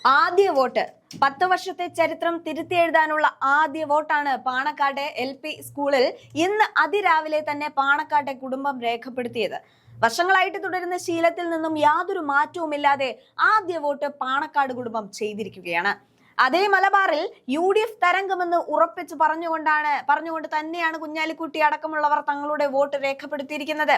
ആദ്യ വോട്ട് 10 വർഷത്തെ ചരിത്രം തിരുത്തിയെഴുതാനുള്ള ആദ്യ വോട്ടാണ് പാണക്കാട്ടെ LP സ്കൂളിൽ ഇന്ന് അതിരാവിലെ തന്നെ പാണക്കാട്ടെ കുടുംബം രേഖപ്പെടുത്തിയത്. വർഷങ്ങളായിട്ട് തുടരുന്ന ശീലത്തിൽ നിന്നും യാതൊരു മാറ്റവുമില്ലാതെ ആദ്യ വോട്ട് പാണക്കാട് കുടുംബം ചെയ്തിരിക്കുകയാണ്. അതേ മലബാറിൽ UDF തരംഗമെന്ന് ഉറപ്പിച്ച് പറഞ്ഞുകൊണ്ട് തന്നെയാണ് കുഞ്ഞാലിക്കുട്ടി അടക്കമുള്ളവർ തങ്ങളുടെ വോട്ട് രേഖപ്പെടുത്തിയിരിക്കുന്നത്.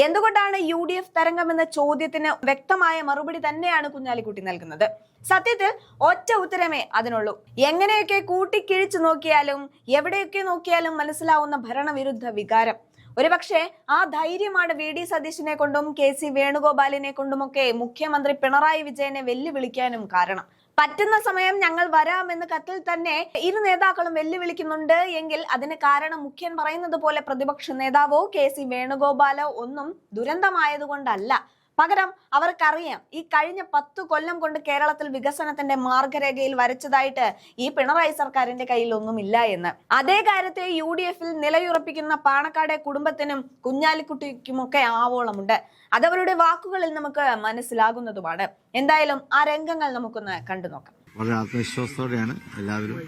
എന്തുകൊണ്ടാണ് UDF തരംഗം എന്ന ചോദ്യത്തിന് വ്യക്തമായ മറുപടി തന്നെയാണ് കുഞ്ഞാലിക്കുട്ടി നൽകുന്നത്. സത്യത്തിൽ ഒറ്റ ഉത്തരമേ അതിനുള്ളൂ. എങ്ങനെയൊക്കെ കൂട്ടിക്കിഴിച്ചു നോക്കിയാലും എവിടെയൊക്കെ നോക്കിയാലും മനസ്സിലാവുന്ന ഭരണവിരുദ്ധ വികാരം. ഒരുപക്ഷെ ആ ധൈര്യമാണ് VD സതീശനെ കൊണ്ടും KC വേണുഗോപാലിനെ കൊണ്ടുമൊക്കെ മുഖ്യമന്ത്രി പിണറായി വിജയനെ വെല്ലുവിളിക്കാനും കാരണം. പറ്റുന്ന സമയം ഞങ്ങൾ വരാമെന്ന് കത്തിൽ തന്നെ ഇരു നേതാക്കളും വെല്ലുവിളിക്കുന്നുണ്ട് എങ്കിൽ അതിന് കാരണം മുഖ്യൻ പറയുന്നത് പോലെ പ്രതിപക്ഷ നേതാവോ KC വേണുഗോപാലോ ഒന്നും ദുരന്തമായതുകൊണ്ടല്ല. പകരം അവർക്കറിയാം ഈ കഴിഞ്ഞ 10 കൊല്ലം കൊണ്ട് കേരളത്തിൽ വികസനത്തിന്റെ മാർഗരേഖയിൽ വരച്ചതായിട്ട് ഈ പിണറായി സർക്കാരിന്റെ കയ്യിൽ ഒന്നുമില്ല എന്ന്. അതേ കാര്യത്തെ UDFൽ നിലയുറപ്പിക്കുന്ന പാണക്കാട്ടെ കുടുംബത്തിനും കുഞ്ഞാലിക്കുട്ടിക്കുമൊക്കെ ആവോളമുണ്ട്. അതവരുടെ വാക്കുകളിൽ നമുക്ക് മനസ്സിലാകുന്നതുമാണ്. എന്തായാലും ആ രംഗങ്ങൾ നമുക്കൊന്ന് കണ്ടു നോക്കാം. വളരെ ആത്മവിശ്വാസത്തോടെയാണ് എല്ലാവരും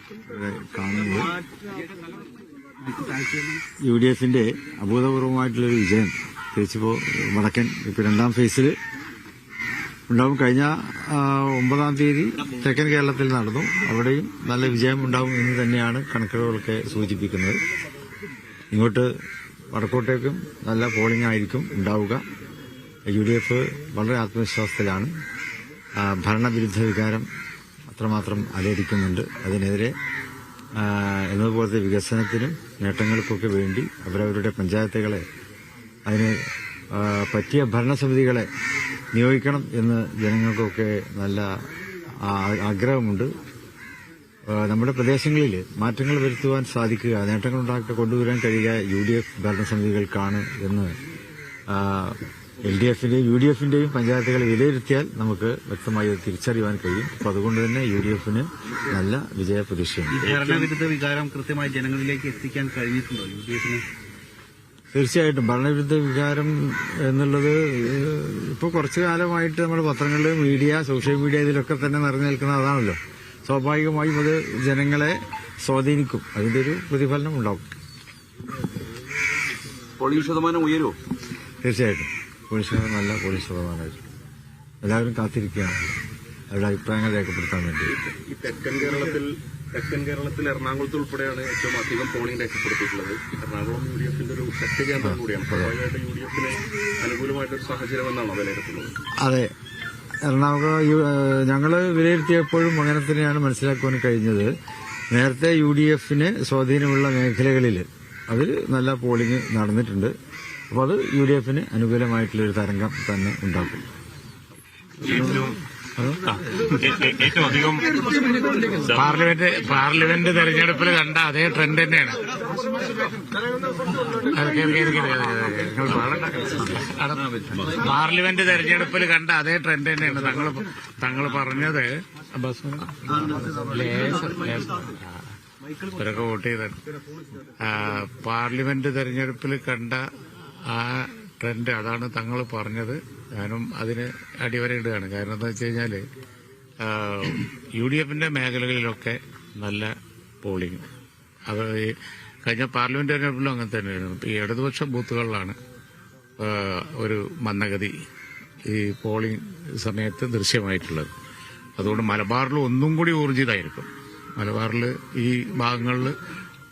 കാണുന്നത്. UDFന്റെ അഭൂതപൂർവമായിട്ടുള്ളൊരു വിജയം തിരിച്ചിപ്പോ വടക്കൻ ഇപ്പൊ 2ാം ഫേസിൽ ഉണ്ടാവും. കഴിഞ്ഞ 9-ാം തീയതി തെക്കൻ കേരളത്തിൽ നടന്നു. അവിടെയും നല്ല വിജയം ഉണ്ടാവും എന്ന് തന്നെയാണ് കണക്കുകളൊക്കെ സൂചിപ്പിക്കുന്നത്. ഇങ്ങോട്ട് വടക്കോട്ടേക്കും നല്ല പോളിംഗ് ആയിരിക്കും ഉണ്ടാവുക. UDF വളരെ ആത്മവിശ്വാസത്തിലാണ്. ഭരണവിരുദ്ധ വികാരം അത്രമാത്രം അലയടിക്കുന്നുണ്ട്. അതിനെതിരെ എന്നതുപോലത്തെ വികസനത്തിനും നേട്ടങ്ങൾക്കൊക്കെ വേണ്ടി അവരവരുടെ പഞ്ചായത്തുകളെ അതിന് പറ്റിയ ഭരണസമിതികളെ നിയോഗിക്കണം എന്ന് ജനങ്ങൾക്കൊക്കെ നല്ല ആഗ്രഹമുണ്ട്. നമ്മുടെ പ്രദേശങ്ങളിൽ മാറ്റങ്ങൾ വരുത്തുവാൻ സാധിക്കുക, നേട്ടങ്ങൾ കൊണ്ടുവരാൻ കഴിയുക UDF ഭരണസമിതികൾക്കാണ് എന്ന് LDFന്റെയും UDFന്റെയും പഞ്ചായത്തുകളെ വിലയിരുത്തിയാൽ നമുക്ക് വ്യക്തമായി തിരിച്ചറിയുവാൻ കഴിയും. അപ്പൊ അതുകൊണ്ട് തന്നെ UDFന് നല്ല വിജയ പ്രതീക്ഷയുണ്ട്. ഭരണവിരുദ്ധ വികാരം കൃത്യമായി ജനങ്ങളിലേക്ക് എത്തിക്കാൻ കഴിഞ്ഞിട്ടുണ്ടോ UDFന്? തീർച്ചയായിട്ടും ഭരണവിരുദ്ധ വികാരം എന്നുള്ളത് ഇപ്പോൾ കുറച്ചു കാലമായിട്ട് നമ്മുടെ പത്രങ്ങളിലും സോഷ്യൽ മീഡിയ ഇതിലൊക്കെ തന്നെ നിറഞ്ഞു നിൽക്കുന്നത് അതാണല്ലോ. സ്വാഭാവികമായും അത് ജനങ്ങളെ സ്വാധീനിക്കും. അതിന്റെ ഒരു പ്രതിഫലനം ഉണ്ടാവും. പോളിംഗ് ശതമാനം ഉയരുമോ? തീർച്ചയായിട്ടും നല്ല പോളിംഗ് ശതമാനമായിരിക്കും. എല്ലാവരും കാത്തിരിക്കുകയാണ് അവരുടെ അഭിപ്രായങ്ങൾ രേഖപ്പെടുത്താൻ വേണ്ടി. ഈ തെക്കൻ കേരളത്തിൽ എറണാകുളത്ത് ഉൾപ്പെടെയാണ് ഏറ്റവും അധികം പോളിംഗ് രേഖപ്പെടുത്തിയിട്ടുള്ളത്. എറണാകുളം UDFന്റെ ഒരു ശക്തി കേന്ദ്രം കൂടിയാണ്. സ്വാഭാവികമായിട്ട് UDFന് അനുകൂലമായിട്ടൊരു സാഹചര്യം എന്നാണോ വിലയിരുത്തുന്നത്? അതെ, എറണാകുളം ഞങ്ങൾ വിലയിരുത്തിയപ്പോഴും അങ്ങനെ തന്നെയാണ് മനസ്സിലാക്കുവാൻ കഴിഞ്ഞത്. നേരത്തെ UDFന് സ്വാധീനമുള്ള മേഖലകളിൽ അതിൽ നല്ല പോളിംഗ് നടന്നിട്ടുണ്ട്. അപ്പോൾ അത് UDFന് അനുകൂലമായിട്ടുള്ളൊരു തരംഗം തന്നെ ഉണ്ടാക്കും. ഏറ്റവും അധികം പാർലമെന്റ് തെരഞ്ഞെടുപ്പിൽ കണ്ട അതേ ട്രെൻഡ് തന്നെയാണ്. പാർലമെന്റ് തെരഞ്ഞെടുപ്പിൽ കണ്ട അതേ ട്രെൻഡ് തന്നെയാണ് തങ്ങൾ പറഞ്ഞത്. ഇവരൊക്കെ വോട്ട് ചെയ്ത പാർലമെന്റ് തെരഞ്ഞെടുപ്പിൽ കണ്ട ആ ട്രെൻഡ് അതാണ് തങ്ങൾ പറഞ്ഞത്. ഞാനും അതിന് അടിവരയിടുകയാണ്. കാരണം എന്താ വെച്ച് കഴിഞ്ഞാൽ UDFന്റെ മേഖലകളിലൊക്കെ നല്ല പോളിംഗ്. അത് കഴിഞ്ഞ പാർലമെന്റ് തെരഞ്ഞെടുപ്പിലും അങ്ങനെ തന്നെയായിരുന്നു. ഈ ഇടതുപക്ഷ ബൂത്തുകളിലാണ് ഒരു മന്ദഗതി ഈ പോളിംഗ് സമയത്ത് ദൃശ്യമായിട്ടുള്ളത്. അതുകൊണ്ട് മലബാറിൽ ഒന്നും കൂടി ഊർജിതമായിരിക്കും. മലബാറിൽ ഈ ഭാഗങ്ങളിൽ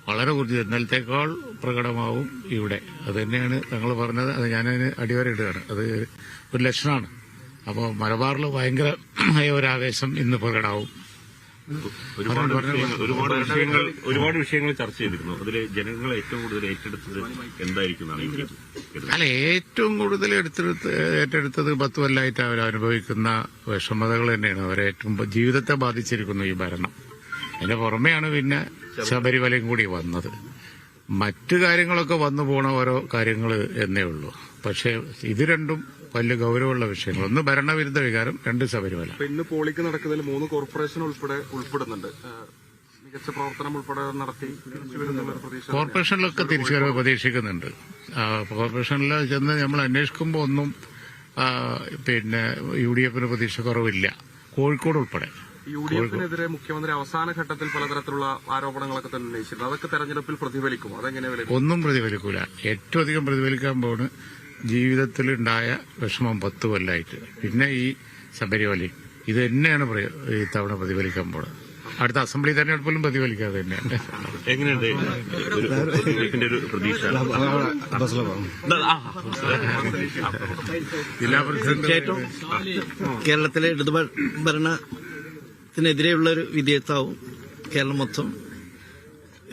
വളരെ ഊർജിതം ഇന്നലത്തേക്കാൾ പ്രകടമാവും ഇവിടെ. അത് തന്നെയാണ് തങ്ങൾ പറഞ്ഞത്. അത് ഞാനതിന് അടിവരയിടുകയാണ്. അത് ഒരു ലക്ഷണമാണ്. അപ്പോൾ മലബാറിൽ ഭയങ്കരമായ ഒരു ആവേശം ഇന്ന് പ്രകടമാവും. ഒരുപാട് വിഷയങ്ങൾ ചർച്ച ചെയ്തിരുന്നു. അതിൽ ജനങ്ങൾ ഏറ്റവും കൂടുതൽ ഏറ്റെടുത്തത് എന്തായിരിക്കും? അല്ല, ഏറ്റവും കൂടുതൽ ഏറ്റെടുത്തത് 10 കൊല്ലമായിട്ട് അവർ അനുഭവിക്കുന്ന വിഷമതകൾ തന്നെയാണ്. അവരേറ്റവും ജീവിതത്തെ ബാധിച്ചിരിക്കുന്നു ഈ ഭരണം. അതിന്റെ പുറമെയാണ് പിന്നെ ശബരിമലയും കൂടി വന്നത്. മറ്റു കാര്യങ്ങളൊക്കെ വന്നു പോണ ഓരോ കാര്യങ്ങൾ എന്നേ ഉള്ളൂ. പക്ഷെ ഇത് രണ്ടും വലിയ ഗൌരവമുള്ള വിഷയങ്ങൾ. ഒന്ന് ഭരണവിരുദ്ധ വികാരം, 2 ശബരിമല. ഇന്ന് പോളിംഗ് നടക്കുന്നതിൽ 3 കോർപ്പറേഷൻ ഉൾപ്പെടുന്നുണ്ട്. മികച്ച പ്രവർത്തനം ഉൾപ്പെടെ നടത്തി കോർപ്പറേഷനിലൊക്കെ തിരിച്ചുവരവ് പ്രതീക്ഷിക്കുന്നുണ്ട്. കോർപ്പറേഷനിൽ ചെന്ന് നമ്മൾ അന്വേഷിക്കുമ്പോൾ ഒന്നും പിന്നെ UDFന് പ്രതീക്ഷ കുറവില്ല. കോഴിക്കോട് ഉൾപ്പെടെ UDF-നെതിരെ മുഖ്യമന്ത്രി അവസാന ഘട്ടത്തിൽ പലതരത്തിലുള്ള ആരോപണങ്ങളൊക്കെ തന്നെ ഉന്നയിച്ചിരുന്നു. അതൊക്കെ തെരഞ്ഞെടുപ്പിൽ പ്രതിഫലിക്കും? അതെങ്ങനെ വിലയിരുത്തും? ഒന്നും പ്രതിഫലിക്കൂല. ഏറ്റവും അധികം പ്രതിഫലിക്കാൻ പോണ് ജീവിതത്തിലുണ്ടായ വിഷമം 10 കൊല്ലമായിട്ട്, പിന്നെ ഈ ശബരിമലയും, ഇത് തന്നെയാണ് ഈ തവണ പ്രതിഫലിക്കാൻ പോണത്. അടുത്ത അസംബ്ലി തെരഞ്ഞെടുപ്പിലും പ്രതിഫലിക്കാതെ തന്നെയാണ്. എങ്ങനെയുണ്ട് UDF-ന്റെ ഒരു പ്രതീക്ഷ? ജില്ലാ പ്രസിഡന്റ് കേരളത്തിലെ ഇടതുഭരണത്തിനെതിരെയുള്ള ഒരു വിധേയത്വവും കേരളം മൊത്തം.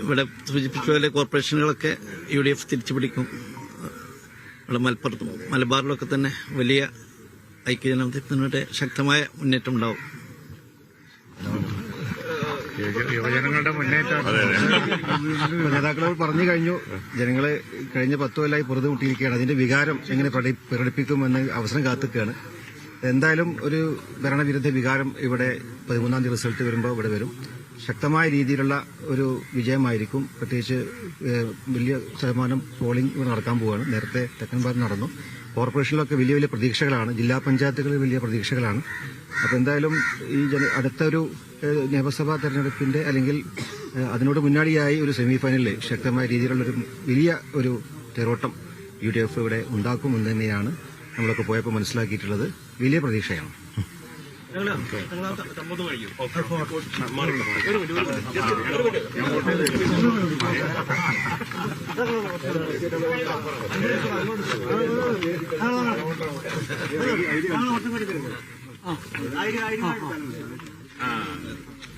ഇവിടെ സൂചിപ്പിച്ച പോലെ കോർപ്പറേഷനുകളൊക്കെ UDF തിരിച്ചുപിടിക്കും. ഇവിടെ മലപ്പുറത്തും മലബാറിലൊക്കെ തന്നെ വലിയ ഐക്യജനാധിപത്യത്തിനുടെ ശക്തമായ മുന്നേറ്റം ഉണ്ടാവും. യുവജനങ്ങളുടെ മുന്നേറ്റം നേതാക്കളോട് പറഞ്ഞു കഴിഞ്ഞു. ജനങ്ങളെ കഴിഞ്ഞ 10 കൊല്ലമായി പുറത്തു കൂട്ടിയിരിക്കുകയാണ്. അതിന്റെ വികാരം എങ്ങനെ പ്രകടിപ്പിക്കുമെന്ന് അവസരം കാത്തുകയാണ്. എന്തായാലും ഒരു ഭരണവിരുദ്ധ വികാരം ഇവിടെ 13-ാം തീയതി റിസൾട്ട് വരുമ്പോൾ ഇവിടെ വരും. ശക്തമായ രീതിയിലുള്ള ഒരു വിജയമായിരിക്കും. പ്രത്യേകിച്ച് വലിയ ശതമാനം പോളിംഗ് ഇവിടെ നടക്കാൻ പോവുകയാണ്. നേരത്തെ തെക്കൻ ഭാഗത്ത് നടന്നു. കോർപ്പറേഷനിലൊക്കെ വലിയ വലിയ പ്രതീക്ഷകളാണ്. ജില്ലാ പഞ്ചായത്തുകളിൽ വലിയ പ്രതീക്ഷകളാണ്. അപ്പോൾ എന്തായാലും ഈ അടുത്തൊരു നിയമസഭാ തെരഞ്ഞെടുപ്പിന്റെ അല്ലെങ്കിൽ അതിനോട് മുന്നാടിയായി ഒരു സെമിഫൈനലിൽ ശക്തമായ രീതിയിലുള്ളൊരു വലിയ ഒരു തേരോട്ടം UDF ഇവിടെ ഉണ്ടാക്കുമെന്ന് തന്നെയാണ് നമ്മളൊക്കെ പോയപ്പോൾ മനസ്സിലാക്കിയിട്ടുള്ളത്. വലിയ പ്രതീക്ഷയാണ്.